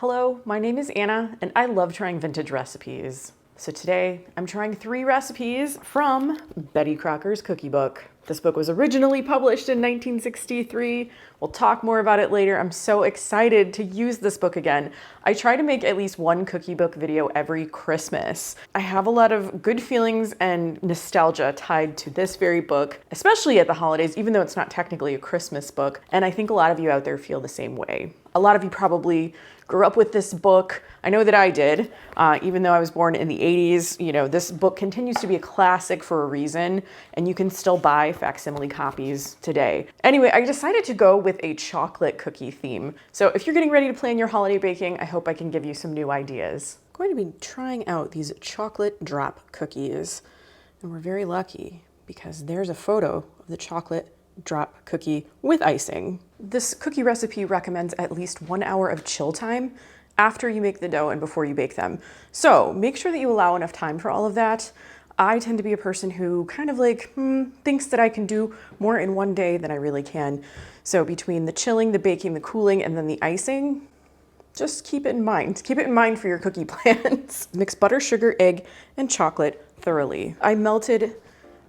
Hello, my name is Anna, and I love trying vintage recipes. So today, I'm trying 3 recipes from Betty Crocker's Cooky Book. This book was originally published in 1963. We'll talk more about it later. I'm so excited to use this book again. I try to make at least one Cooky Book video every Christmas. I have a lot of good feelings and nostalgia tied to this very book, especially at the holidays, even though it's not technically a Christmas book. And I think a lot of you out there feel the same way. A lot of you probably grew up with this book. I know that I did, even though I was born in the 80s. You know, this book continues to be a classic for a reason, and you can still buy facsimile copies today. Anyway, I decided to go with a chocolate cookie theme. So if you're getting ready to plan your holiday baking, I hope I can give you some new ideas. I'm going to be trying out these chocolate drop cookies, and we're very lucky because there's a photo of the chocolate drop cookie with icing. This cookie recipe recommends at least 1 hour of chill time after you make the dough and before you bake them. So make sure that you allow enough time for all of that. I tend to be a person who kind of like thinks that I can do more in one day than I really can. So between the chilling, the baking, the cooling, and then the icing, just keep it in mind. Keep it in mind for your cookie plans. Mix butter, sugar, egg, and chocolate thoroughly. I melted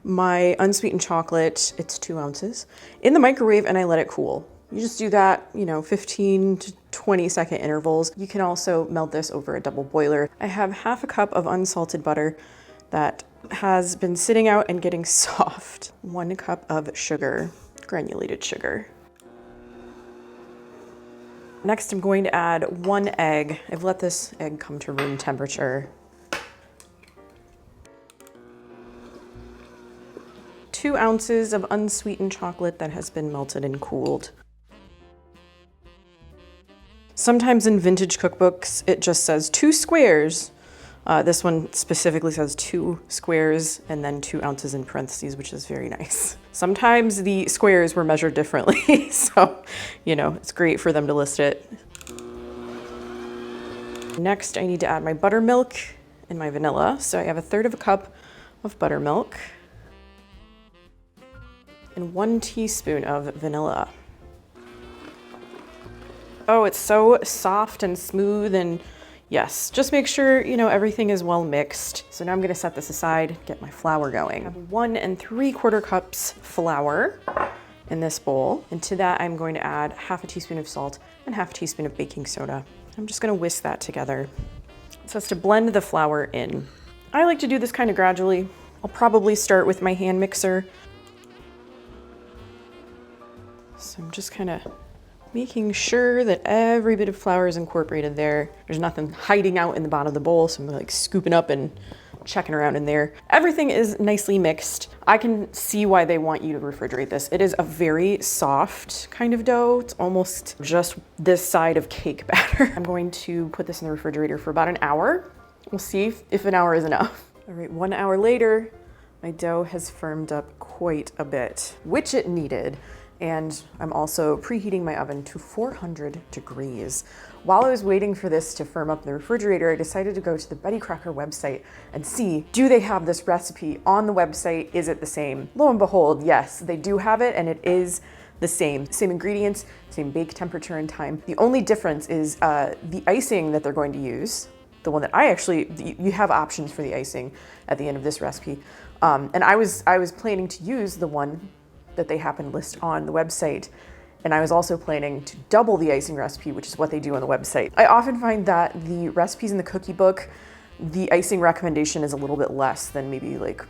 my unsweetened chocolate, it's 2 ounces, in the microwave and I let it cool. You just do that, 15 to 20 second intervals. You can also melt this over a double boiler. I have half a cup of unsalted butter that has been sitting out and getting soft. 1 cup of sugar, granulated sugar. Next, I'm going to add 1 egg. I've let this egg come to room temperature. 2 ounces of unsweetened chocolate that has been melted and cooled. Sometimes in vintage cookbooks, it just says 2 squares. This one specifically says 2 squares and then 2 ounces in parentheses, which is very nice. Sometimes the squares were measured differently, so, it's great for them to list it. Next, I need to add my buttermilk and my vanilla. So I have 1/3 cup of buttermilk and 1 teaspoon of vanilla. Oh, it's so soft and smooth, and yes, just make sure, everything is well mixed. So now I'm gonna set this aside, get my flour going. I have 1 3/4 cups flour in this bowl. And to that, I'm going to add half a teaspoon of salt and half a teaspoon of baking soda. I'm just gonna whisk that together. So that's to blend the flour in. I like to do this kind of gradually. I'll probably start with my hand mixer. So I'm just kind of making sure that every bit of flour is incorporated there. There's nothing hiding out in the bottom of the bowl, so I'm like scooping up and checking around in there. Everything is nicely mixed. I can see why they want you to refrigerate this. It is a very soft kind of dough. It's almost just this side of cake batter. I'm going to put this in the refrigerator for about an hour. We'll see if an hour is enough. All right, 1 hour later, my dough has firmed up quite a bit, which it needed. And I'm also preheating my oven to 400 degrees. While I was waiting for this to firm up in the refrigerator, I decided to go to the Betty Crocker website and see, do they have this recipe on the website? Is it the same? Lo and behold, yes, they do have it, and it is the same. Same ingredients, same bake temperature and time. The only difference is the icing that they're going to use, the one that you have options for the icing at the end of this recipe. And I was planning to use the one that they happen to list on the website. And I was also planning to double the icing recipe, which is what they do on the website. I often find that the recipes in the Cooky Book, the icing recommendation is a little bit less than maybe like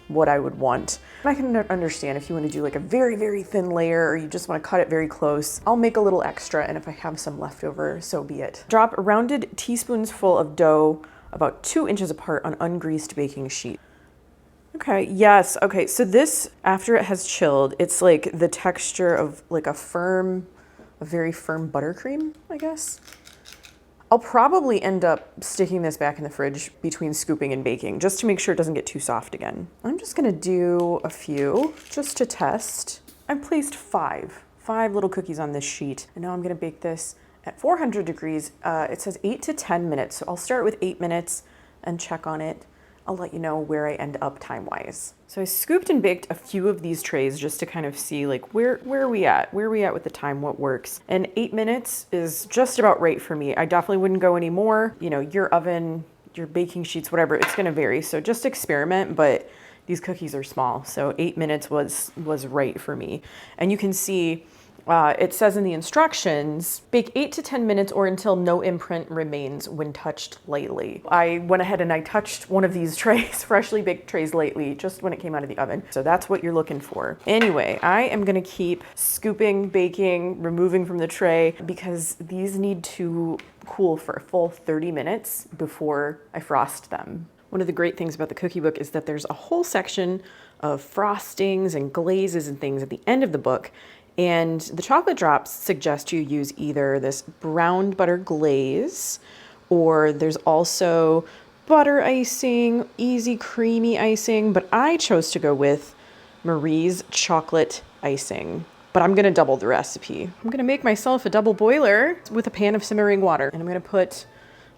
what I would want. I can understand if you want to do like a very, very thin layer, or you just want to cut it very close. I'll make a little extra, and if I have some left over, so be it. Drop rounded teaspoons full of dough about 2 inches apart on ungreased baking sheet. Okay, yes, okay, so this, after it has chilled, it's like the texture of like a very firm buttercream, I guess. I'll probably end up sticking this back in the fridge between scooping and baking, just to make sure it doesn't get too soft again. I'm just gonna do a few, just to test. I placed 5 little cookies on this sheet, and now I'm gonna bake this at 400 degrees. It says 8 to 10 minutes, so I'll start with 8 minutes and check on it. I'll let you know where I end up time-wise. So I scooped and baked a few of these trays just to kind of see like where are we at? Where are we at with the time, what works? And 8 minutes is just about right for me. I definitely wouldn't go any more. You know, your oven, your baking sheets, whatever, it's gonna vary. So just experiment, but these cookies are small. So 8 minutes was right for me. And you can see it says in the instructions, bake 8 to 10 minutes or until no imprint remains when touched lightly. I went ahead and I touched one of these trays, freshly baked trays lightly, just when it came out of the oven. So that's what you're looking for. Anyway, I am gonna keep scooping, baking, removing from the tray because these need to cool for a full 30 minutes before I frost them. One of the great things about the Cooky Book is that there's a whole section of frostings and glazes and things at the end of the book. And the chocolate drops suggest you use either this browned butter glaze, or there's also butter icing, easy creamy icing, but I chose to go with Marie's chocolate icing. But I'm gonna double the recipe. I'm gonna make myself a double boiler with a pan of simmering water, and I'm gonna put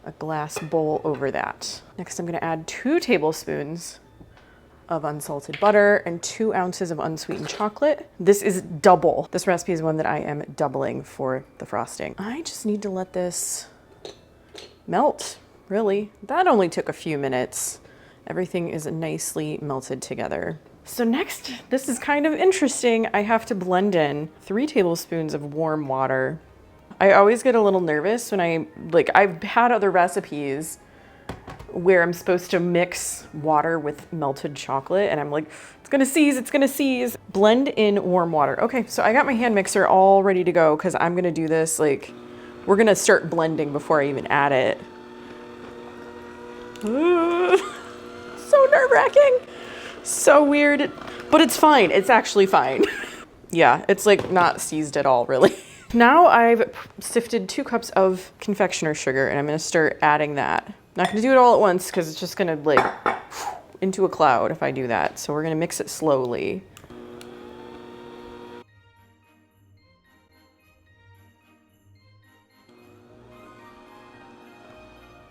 a glass bowl over that. Next, I'm gonna add 2 tablespoons of unsalted butter and 2 ounces of unsweetened chocolate. This is double. This recipe is one that I am doubling for the frosting. I just need to let this melt, really. That only took a few minutes. Everything is nicely melted together. So next, this is kind of interesting. I have to blend in 3 tablespoons of warm water. I always get a little nervous when I've had other recipes where I'm supposed to mix water with melted chocolate and I'm like, it's gonna seize. Blend in warm water. Okay, so I got my hand mixer all ready to go because I'm gonna do this, like, we're gonna start blending before I even add it. Ooh, so nerve-wracking. So weird, but it's fine. It's actually fine. Yeah, it's like not seized at all, really. Now I've sifted 2 cups of confectioner sugar and I'm gonna start adding that. Not gonna do it all at once because it's just gonna like into a cloud if I do that. So we're gonna mix it slowly.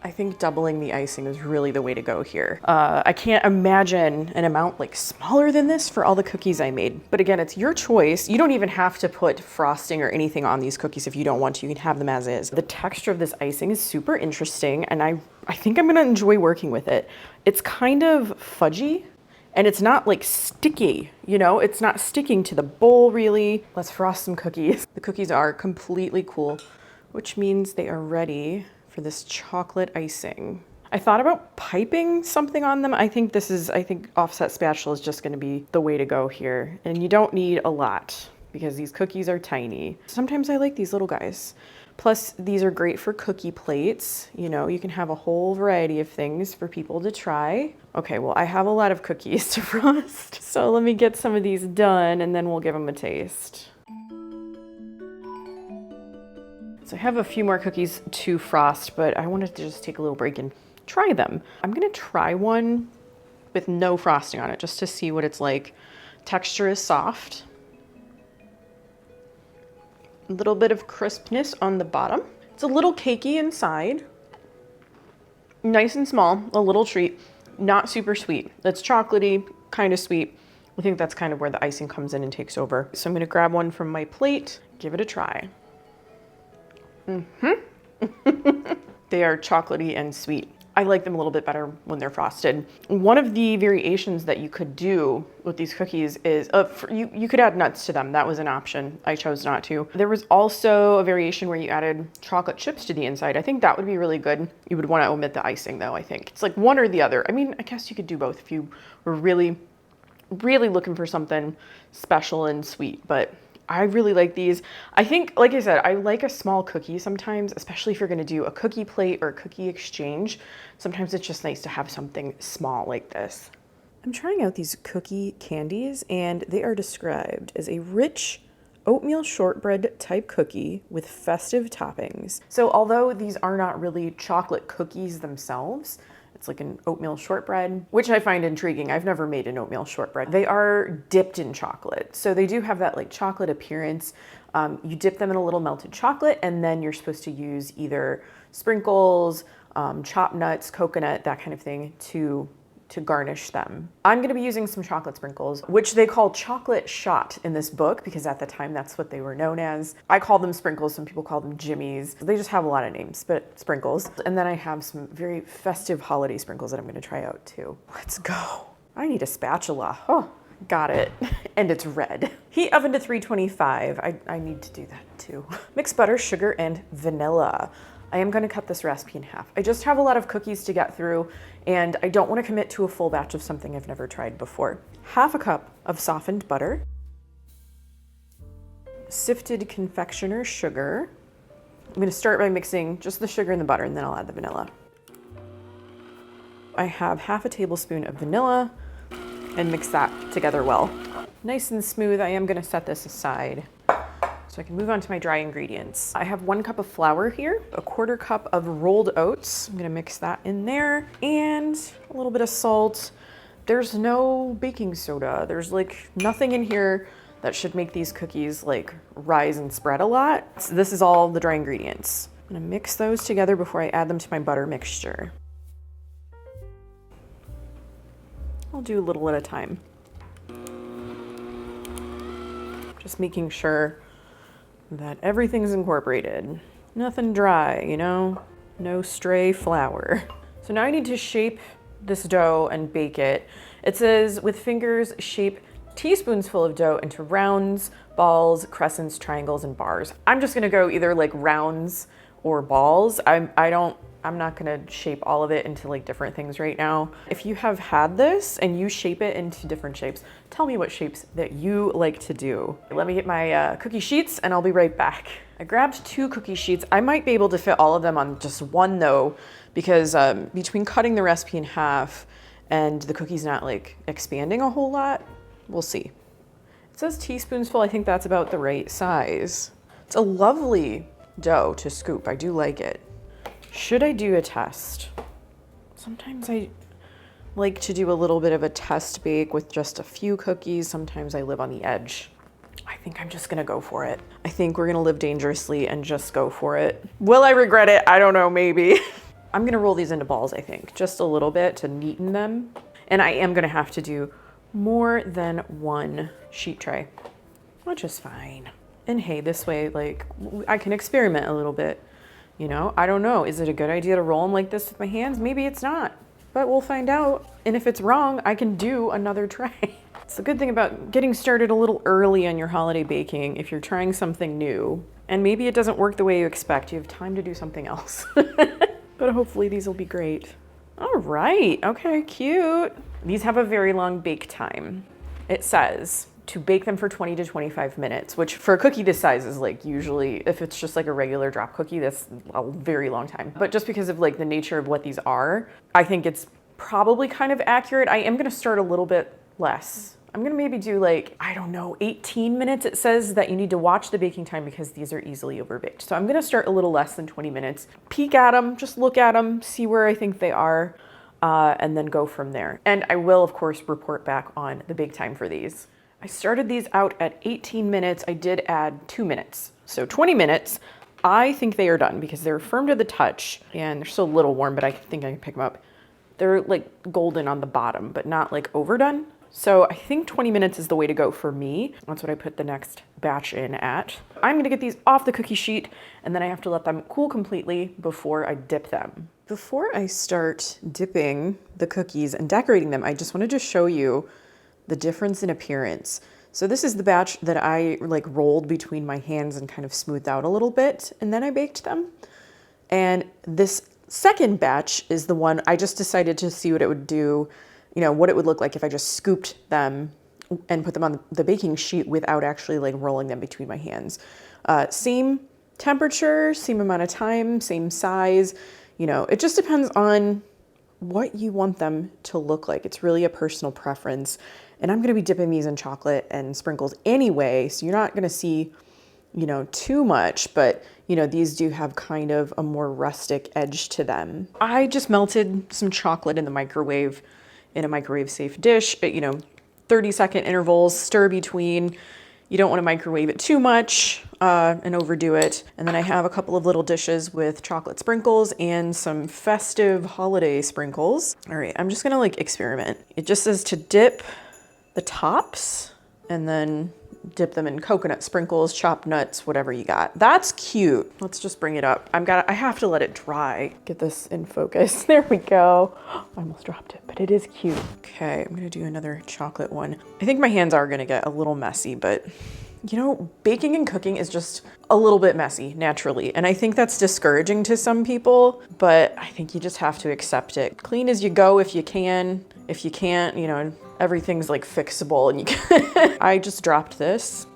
I think doubling the icing is really the way to go here. I can't imagine an amount like smaller than this for all the cookies I made. But again, it's your choice. You don't even have to put frosting or anything on these cookies if you don't want to. You can have them as is. The texture of this icing is super interesting and I think I'm gonna enjoy working with it. It's kind of fudgy and it's not like sticky, you know? It's not sticking to the bowl really. Let's frost some cookies. The cookies are completely cool, which means they are ready for this chocolate icing. I thought about piping something on them. I think offset spatula is just gonna be the way to go here. And you don't need a lot because these cookies are tiny. Sometimes I like these little guys. Plus these are great for cookie plates. You know, you can have a whole variety of things for people to try. Okay, well, I have a lot of cookies to frost. So let me get some of these done and then we'll give them a taste. So I have a few more cookies to frost, but I wanted to just take a little break and try them. I'm gonna try one with no frosting on it just to see what it's like. Texture is soft. A little bit of crispness on the bottom. It's a little cakey inside. Nice and small, a little treat. Not super sweet. It's chocolatey, kind of sweet. I think that's kind of where the icing comes in and takes over. So I'm gonna grab one from my plate, give it a try. They are chocolatey and sweet. I like them a little bit better when they're frosted. One of the variations that you could do with these cookies is, you could add nuts to them. That was an option. I chose not to. There was also a variation where you added chocolate chips to the inside. I think that would be really good. You would want to omit the icing though, I think. It's like one or the other. I mean, I guess you could do both if you were really, really looking for something special and sweet, but I really like these. I think, like I said, I like a small cookie sometimes, especially if you're gonna do a cookie plate or a cookie exchange. Sometimes it's just nice to have something small like this. I'm trying out these Cooky-Candies and they are described as a rich oatmeal shortbread type cookie with festive toppings. So although these are not really chocolate cookies themselves, it's like an oatmeal shortbread, which I find intriguing. I've never made an oatmeal shortbread. They are dipped in chocolate. So they do have that like chocolate appearance. You dip them in a little melted chocolate and then you're supposed to use either sprinkles, chopped nuts, coconut, that kind of thing to to garnish them. I'm gonna be using some chocolate sprinkles, which they call chocolate shot in this book because at the time that's what they were known as. I call them sprinkles, some people call them Yummies. They just have a lot of names, but sprinkles. And then I have some very festive holiday sprinkles that I'm gonna try out too. Let's go. I need a spatula. Oh, got it. And it's red. Heat oven to 325. I need to do that too. Mix butter, sugar, and vanilla. I am gonna cut this recipe in half. I just have a lot of cookies to get through and I don't wanna commit to a full batch of something I've never tried before. Half a cup of softened butter, sifted confectioner sugar. I'm gonna start by mixing just the sugar and the butter and then I'll add the vanilla. I have half a tablespoon of vanilla and mix that together well. Nice and smooth. I am gonna set this aside so I can move on to my dry ingredients. I have 1 cup of flour here, a 1/4 cup of rolled oats. I'm gonna mix that in there and a little bit of salt. There's no baking soda. There's like nothing in here that should make these cookies like rise and spread a lot. So this is all the dry ingredients. I'm gonna mix those together before I add them to my butter mixture. I'll do a little at a time. Just making sure that everything's incorporated. Nothing dry, you know? No stray flour. So now I need to shape this dough and bake it. It says, with fingers, shape teaspoonsful of dough into rounds, balls, crescents, triangles, and bars. I'm just gonna go either like rounds or balls. I'm not gonna shape all of it into like different things right now. If you have had this and you shape it into different shapes, tell me what shapes that you like to do. Let me get my cookie sheets and I'll be right back. I grabbed 2 cookie sheets. I might be able to fit all of them on just one though, because between cutting the recipe in half and the cookie's not like expanding a whole lot, we'll see. It says teaspoonsful. I think that's about the right size. It's a lovely dough to scoop. I do like it. Should I do a test? Sometimes I like to do a little bit of a test bake with just a few cookies. Sometimes I live on the edge. I think I'm just gonna go for it. I think we're gonna live dangerously and just go for it. Will I regret it? I don't know, maybe. I'm gonna roll these into balls, I think, just a little bit to neaten them. And I am gonna have to do more than 1 sheet tray, which is fine. And hey, this way, like, I can experiment a little bit. You know, I don't know. Is it a good idea to roll them like this with my hands? Maybe it's not, but we'll find out. And if it's wrong, I can do another try. It's the good thing about getting started a little early on your holiday baking. If you're trying something new and maybe it doesn't work the way you expect, you have time to do something else. But hopefully these will be great. All right, okay, cute. These have a very long bake time. It says to bake them for 20 to 25 minutes, which for a cookie this size is like usually, if it's just like a regular drop cookie, that's a very long time. But just because of like the nature of what these are, I think it's probably kind of accurate. I am gonna start a little bit less. I'm gonna maybe do like, I don't know, 18 minutes. It says that you need to watch the baking time because these are easily overbaked. So I'm gonna start a little less than 20 minutes. Peek at them, just look at them, see where I think they are, and then go from there. And I will, of course, report back on the bake time for these. I started these out at 18 minutes. I did add 2 minutes. So 20 minutes, I think they are done because they're firm to the touch and they're still a little warm, but I think I can pick them up. They're like golden on the bottom, but not like overdone. So I think 20 minutes is the way to go for me. That's what I put the next batch in at. I'm gonna get these off the cookie sheet and then I have to let them cool completely before I dip them. Before I start dipping the cookies and decorating them, I just wanted to show you the difference in appearance. So this is the batch that I like rolled between my hands and kind of smoothed out a little bit, and then I baked them. And this second batch is the one I just decided to see what it would do, you know, what it would look like if I just scooped them and put them on the baking sheet without actually like rolling them between my hands. Same temperature, same amount of time, same size, you know, it just depends on what you want them to look like. It's really a personal preference. And I'm gonna be dipping these in chocolate and sprinkles anyway, so you're not gonna see, you know, too much, but you know, these do have kind of a more rustic edge to them. I just melted some chocolate in the microwave in a microwave safe dish at, you know, 30-second intervals, stir between, You don't want to microwave it too much and overdo it. And then I have a couple of little dishes with chocolate sprinkles and some festive holiday sprinkles. All right, I'm just gonna like experiment. It just says to dip the tops and then dip them in coconut sprinkles, chopped nuts, whatever you got. That's cute. Let's just bring it up. I have to let it dry. Get this in focus. There we go. I almost dropped it, but it is cute. Okay, I'm gonna do another chocolate one. I think my hands are gonna get a little messy, but you know, baking and cooking is just a little bit messy naturally. And I think that's discouraging to some people, but I think you just have to accept it. Clean as you go if you can. If you can't, you know, everything's like fixable and you can. I just dropped this.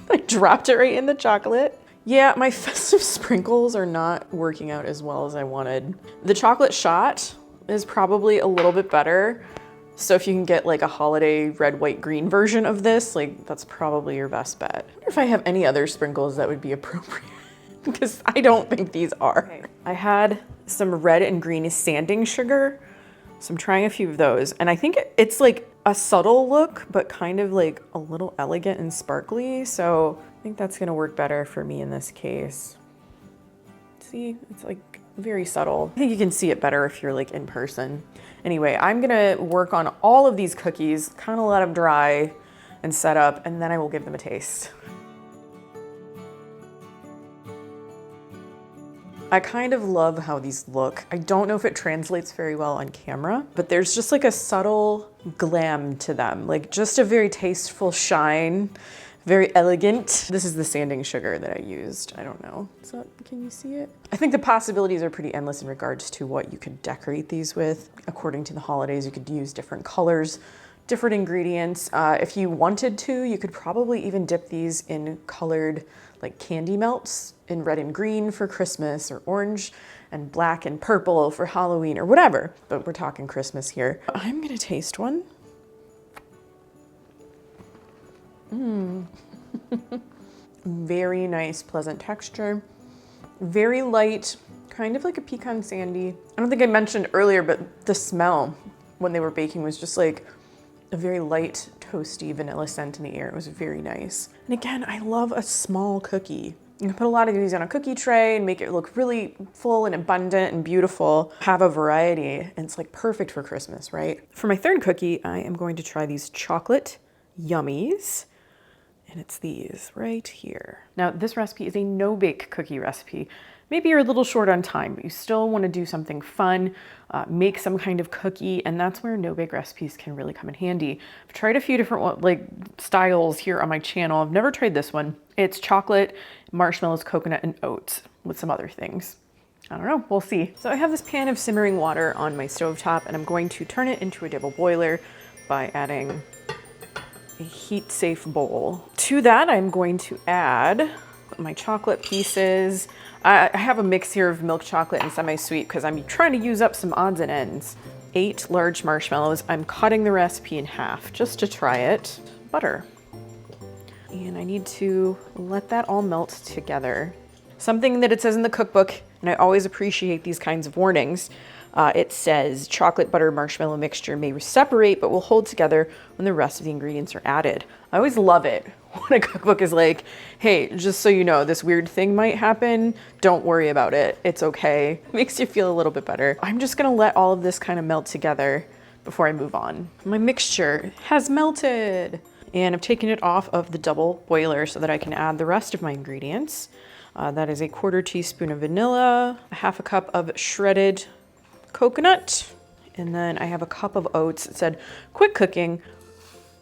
I dropped it right in the chocolate. Yeah, my festive sprinkles are not working out as well as I wanted. The chocolate shot is probably a little bit better. So if you can get like a holiday red, white, green version of this, like that's probably your best bet. I wonder if I have any other sprinkles that would be appropriate because I don't think these are. Okay. I had some red and green sanding sugar. So I'm trying a few of those and I think it's like a subtle look, but kind of like a little elegant and sparkly. So I think that's gonna work better for me in this case. See, it's like very subtle. I think you can see it better if you're like in person. Anyway, I'm gonna work on all of these cookies, kind of let them dry and set up, and then I will give them a taste. I kind of love how these look. I don't know if it translates very well on camera, but there's just like a subtle glam to them, like just a very tasteful shine, very elegant. This is the sanding sugar that I used. I don't know, can you see it? I think the possibilities are pretty endless in regards to what you could decorate these with. According to the holidays, you could use different colors, different ingredients. If you wanted to, you could probably even dip these in colored like candy melts in red and green for Christmas, or orange and black and purple for Halloween or whatever. But we're talking Christmas here. I'm gonna taste one. Very nice, pleasant texture. Very light, kind of like a pecan sandy. I don't think I mentioned earlier, but the smell when they were baking was just like a very light, toasty vanilla scent in the air. It was very nice. And again, I love a small cookie. You can put a lot of these on a cookie tray and make it look really full and abundant and beautiful. Have a variety, and it's like perfect for Christmas, right? For my third cookie, I am going to try these chocolate Yummies. And it's these right here. Now, this recipe is a no-bake cookie recipe. Maybe you're a little short on time, but you still want to do something fun, make some kind of cookie, and that's where no-bake recipes can really come in handy. I've tried a few different styles here on my channel. I've never tried this one. It's chocolate, marshmallows, coconut, and oats with some other things. I don't know, we'll see. So I have this pan of simmering water on my stovetop, and I'm going to turn it into a double boiler by adding a heat-safe bowl. To that, I'm going to add my chocolate pieces. I have a mix here of milk chocolate and semi-sweet because I'm trying to use up some odds and ends. 8 large marshmallows. I'm cutting the recipe in half just to try it. Butter. And I need to let that all melt together. Something that it says in the cookbook, and I always appreciate these kinds of warnings, it says chocolate butter marshmallow mixture may separate but will hold together when the rest of the ingredients are added. I always love it when a cookbook is like, hey, just so you know, this weird thing might happen. Don't worry about it. It's okay. Makes you feel a little bit better. I'm just gonna let all of this kind of melt together before I move on. My mixture has melted and I've taken it off of the double boiler so that I can add the rest of my ingredients. That is a 1/4 teaspoon of vanilla, a 1/2 cup of shredded coconut, and then I have a cup of oats. It said quick cooking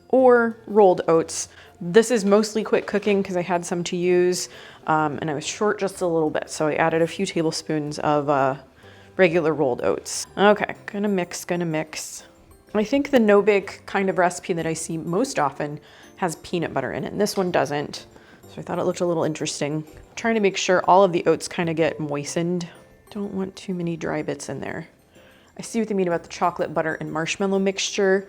or rolled oats. This is mostly quick cooking because I had some to use and I was short just a little bit, so I added a few tablespoons of regular rolled oats. Okay, gonna mix. I think the no-bake kind of recipe that I see most often has peanut butter in it, and this one doesn't, so I thought it looked a little interesting. I'm trying to make sure all of the oats kind of get moistened. Don't want too many dry bits in there. I see what they mean about the chocolate butter and marshmallow mixture.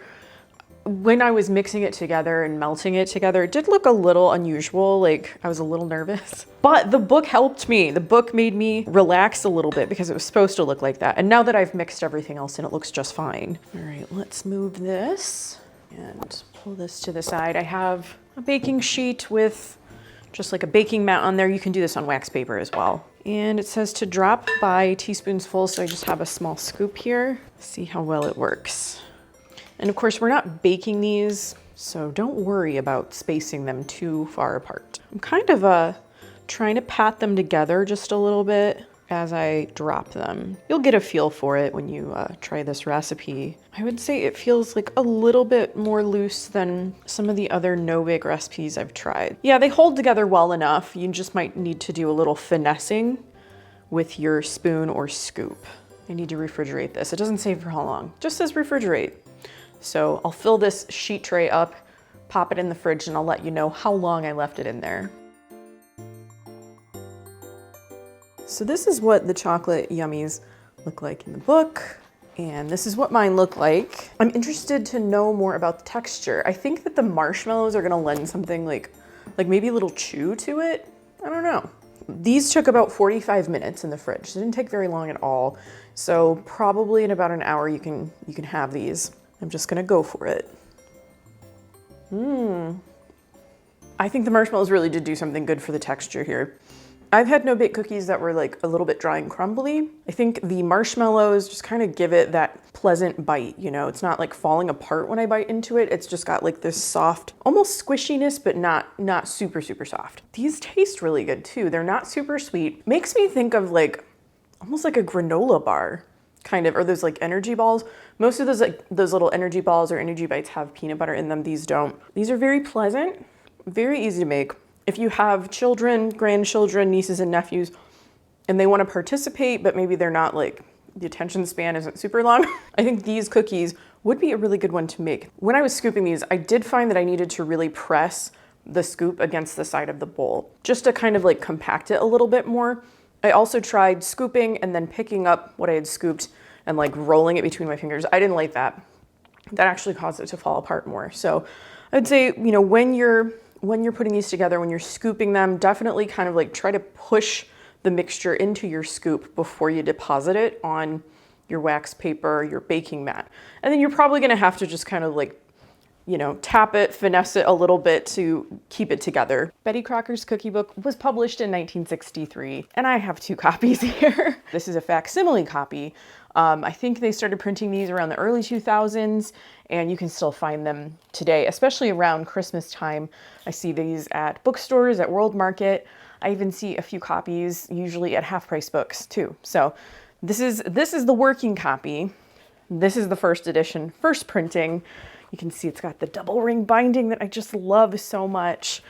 When I was mixing it together and melting it together, it did look a little unusual, like I was a little nervous. But the book helped me. The book made me relax a little bit because it was supposed to look like that. And now that I've mixed everything else in, it looks just fine. All right, let's move this and pull this to the side. I have a baking sheet with just like a baking mat on there. You can do this on wax paper as well. And it says to drop by teaspoonsful, so I just have a small scoop here. See how well it works. And of course, we're not baking these, so don't worry about spacing them too far apart. I'm kind of trying to pat them together just a little bit as I drop them. You'll get a feel for it when you try this recipe. I would say it feels like a little bit more loose than some of the other no-bake recipes I've tried. Yeah, they hold together well enough. You just might need to do a little finessing with your spoon or scoop. I need to refrigerate this. It doesn't say for how long, it just says refrigerate. So I'll fill this sheet tray up, pop it in the fridge, and I'll let you know how long I left it in there. So this is what the chocolate Yummies look like in the book, and this is what mine look like. I'm interested to know more about the texture. I think that the marshmallows are gonna lend something like maybe a little chew to it. I don't know. These took about 45 minutes in the fridge. They didn't take very long at all. So probably in about an hour you can have these. I'm just gonna go for it. I think the marshmallows really did do something good for the texture here. I've had no-bake cookies that were like a little bit dry and crumbly. I think the marshmallows just kind of give it that pleasant bite, you know? It's not like falling apart when I bite into it. It's just got like this soft, almost squishiness, but not super, super soft. These taste really good too. They're not super sweet. Makes me think of like, almost like a granola bar, kind of, or those like energy balls. Most of those little energy balls or energy bites have peanut butter in them. These don't. These are very pleasant, very easy to make. If you have children, grandchildren, nieces and nephews, and they want to participate, but maybe they're not like, the attention span isn't super long, I think these cookies would be a really good one to make. When I was scooping these, I did find that I needed to really press the scoop against the side of the bowl, just to kind of like compact it a little bit more. I also tried scooping and then picking up what I had scooped and like rolling it between my fingers. I didn't like that. That actually caused it to fall apart more. So I'd say, you know, when you're putting these together, when you're scooping them, definitely kind of like try to push the mixture into your scoop before you deposit it on your wax paper, your baking mat. And then you're probably gonna have to just kind of like, you know, tap it, finesse it a little bit to keep it together. Betty Crocker's Cooky Book was published in 1963, and I have 2 copies here. This is a facsimile copy. I think they started printing these around the early 2000s, and you can still find them today, especially around Christmas time. I see these at bookstores, at World Market. I even see a few copies, usually at Half Price Books too. So this is the working copy. This is the first edition, first printing. You can see it's got the double ring binding that I just love so much.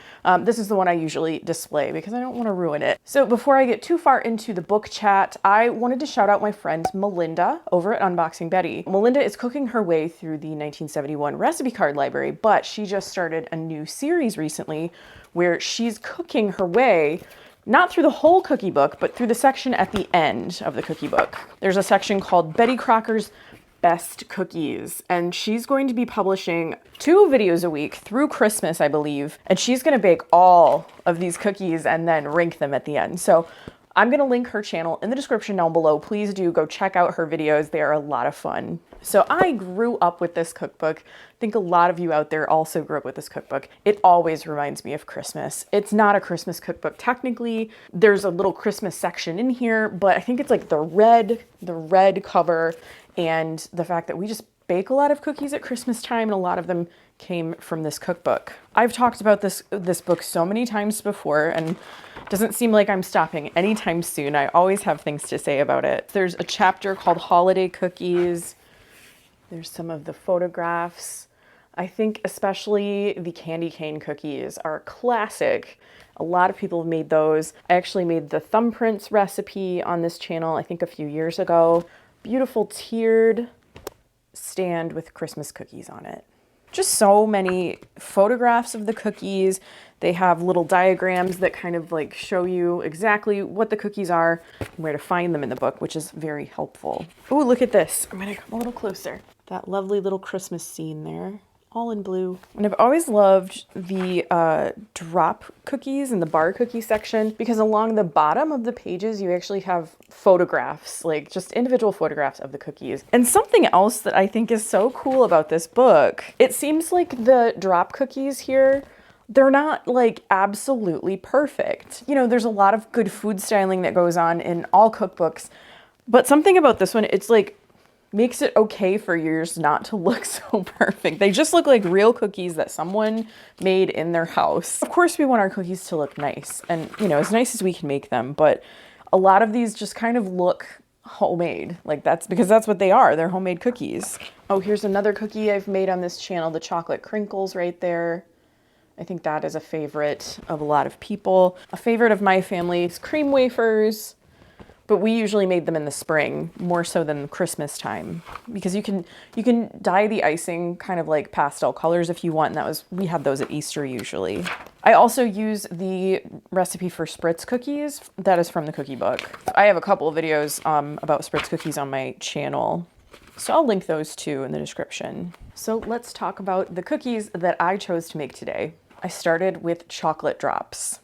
This is the one I usually display because I don't want to ruin it. So before I get too far into the book chat, I wanted to shout out my friend Melinda over at Unboxing Betty. Melinda is cooking her way through the 1971 recipe card library, but she just started a new series recently where she's cooking her way not through the whole cookie book, but through the section at the end of the cookie book. There's a section called Betty Crocker's Best Cookies, and she's going to be publishing 2 videos a week through Christmas, I believe, and she's going to bake all of these cookies and then rank them at the end. So I'm going to link her channel in the description down below. Please do go check out her videos. They are a lot of fun. So I grew up with this cookbook. I think a lot of you out there also grew up with this cookbook. It always reminds me of Christmas. It's not a Christmas cookbook technically. There's a little Christmas section in here, but I think it's like the red cover and the fact that we just bake a lot of cookies at Christmas time, and a lot of them came from this cookbook. I've talked about this book so many times before, and it doesn't seem like I'm stopping anytime soon. I always have things to say about it. There's a chapter called Holiday Cookies. There's some of the photographs. I think especially the candy cane cookies are a classic. A lot of people have made those. I actually made the thumbprints recipe on this channel, I think a few years ago. Beautiful tiered stand with Christmas cookies on it. Just so many photographs of the cookies. They have little diagrams that kind of like show you exactly what the cookies are and where to find them in the book, which is very helpful. Oh, look at this. I'm gonna come a little closer. That lovely little Christmas scene there, all in blue. And I've always loved the drop cookies in the bar cookie section because along the bottom of the pages, you actually have photographs, like just individual photographs of the cookies. And something else that I think is so cool about this book, it seems like the drop cookies here They're not like absolutely perfect. You know, there's a lot of good food styling that goes on in all cookbooks, but something about this one, it's like makes it okay for yours not to look so perfect. They just look like real cookies that someone made in their house. Of course, we want our cookies to look nice and, you know, as nice as we can make them, but a lot of these just kind of look homemade. Like that's because that's what they are. They're homemade cookies. Oh, here's another cookie I've made on this channel, the chocolate crinkles right there. I think that is a favorite of a lot of people. A favorite of my family is cream wafers, but we usually made them in the spring, more so than Christmas time, because you can dye the icing kind of like pastel colors if you want, and we had those at Easter usually. I also use the recipe for spritz cookies. That is from the Cooky Book. I have a couple of videos about spritz cookies on my channel, so I'll link those too in the description. So let's talk about the cookies that I chose to make today. I started with chocolate drops.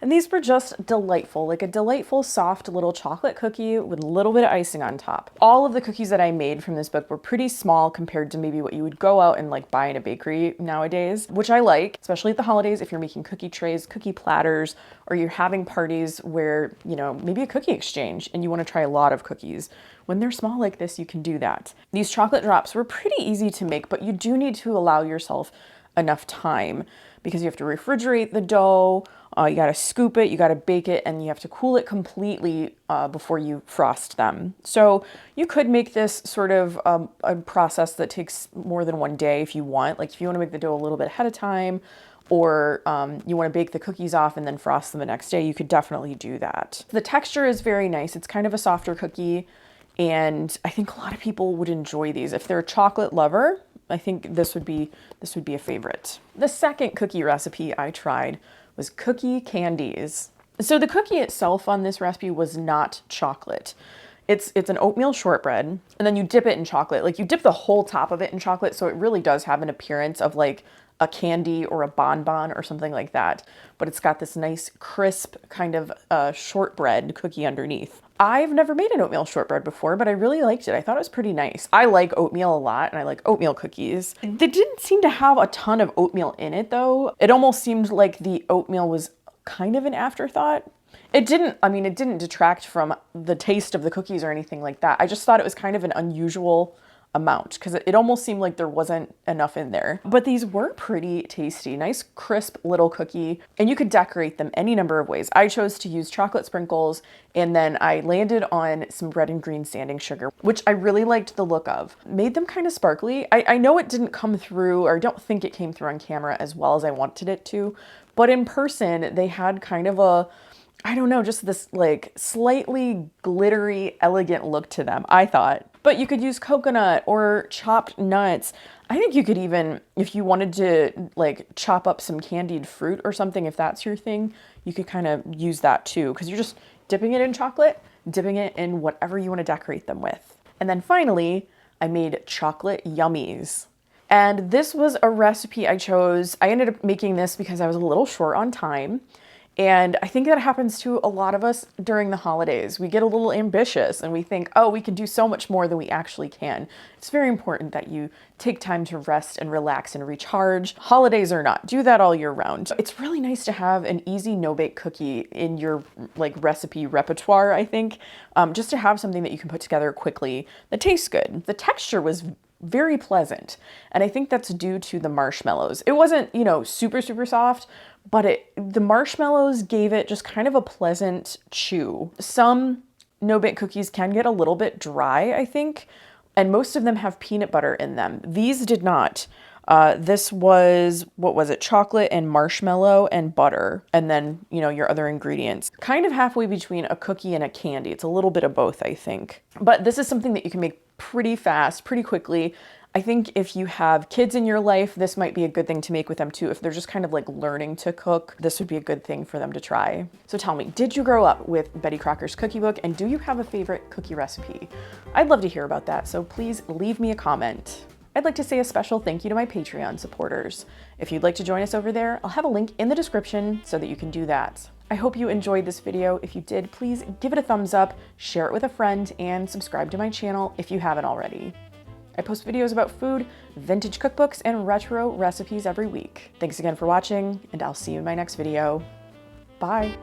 And these were just delightful, like a delightful, soft little chocolate cookie with a little bit of icing on top. All of the cookies that I made from this book were pretty small compared to maybe what you would go out and like buy in a bakery nowadays, which I like, especially at the holidays if you're making cookie trays, cookie platters, or you're having parties where, you know, maybe a cookie exchange and you want to try a lot of cookies. When they're small like this, you can do that. These chocolate drops were pretty easy to make, but you do need to allow yourself enough time because you have to refrigerate the dough, you gotta scoop it, you gotta bake it, and you have to cool it completely before you frost them. So you could make this sort of a process that takes more than one day if you want. Like if you wanna make the dough a little bit ahead of time, or you wanna bake the cookies off and then frost them the next day, you could definitely do that. The texture is very nice. It's kind of a softer cookie, and I think a lot of people would enjoy these. If they're a chocolate lover, I think this would be a favorite. The second cookie recipe I tried was Cooky-Candies. So the cookie itself on this recipe was not chocolate. It's an oatmeal shortbread, and then you dip it in chocolate. Like you dip the whole top of it in chocolate, so it really does have an appearance of like a candy or a bonbon or something like that. But it's got this nice crisp kind of shortbread cookie underneath. I've never made an oatmeal shortbread before, but I really liked it. I thought it was pretty nice. I like oatmeal a lot, and I like oatmeal cookies. They didn't seem to have a ton of oatmeal in it though. It almost seemed like the oatmeal was kind of an afterthought. It didn't detract from the taste of the cookies or anything like that. I just thought it was kind of an unusual amount because it almost seemed like there wasn't enough in there. But these were pretty tasty, nice crisp little cookie, and you could decorate them any number of ways. I chose to use chocolate sprinkles, and then I landed on some red and green sanding sugar, which I really liked the look of. Made them kind of sparkly. I know it didn't come through, or I don't think it came through on camera as well as I wanted it to, but in person they had kind of a, I don't know, just this like slightly glittery, elegant look to them, I thought. But you could use coconut or chopped nuts. I think you could even, if you wanted to like chop up some candied fruit or something, if that's your thing, you could kind of use that too, because you're just dipping it in chocolate, dipping it in whatever you want to decorate them with. And then finally, I made chocolate Yummies. And this was a recipe I chose. I ended up making this because I was a little short on time. And I think that happens to a lot of us during the holidays. We get a little ambitious and we think, oh, we can do so much more than we actually can. It's very important that you take time to rest and relax and recharge. Holidays or not, do that all year round. It's really nice to have an easy no-bake cookie in your like recipe repertoire, I think, just to have something that you can put together quickly that tastes good. The texture was very pleasant, and I think that's due to the marshmallows. It wasn't, you know, super soft, but the marshmallows gave it just kind of a pleasant chew. Some no-bake cookies can get a little bit dry, I think, and most of them have peanut butter in them. These did not. This was, what was it? Chocolate and marshmallow and butter, and then, you know, your other ingredients. Kind of halfway between a cookie and a candy. It's a little bit of both, I think. But this is something that you can make pretty fast, pretty quickly. I think if you have kids in your life, this might be a good thing to make with them too. If they're just kind of like learning to cook, this would be a good thing for them to try. So tell me, did you grow up with Betty Crocker's Cooky Book, and do you have a favorite cookie recipe? I'd love to hear about that, so please leave me a comment. I'd like to say a special thank you to my Patreon supporters. If you'd like to join us over there, I'll have a link in the description so that you can do that. I hope you enjoyed this video. If you did, please give it a thumbs up, share it with a friend, and subscribe to my channel if you haven't already. I post videos about food, vintage cookbooks, and retro recipes every week. Thanks again for watching, and I'll see you in my next video. Bye.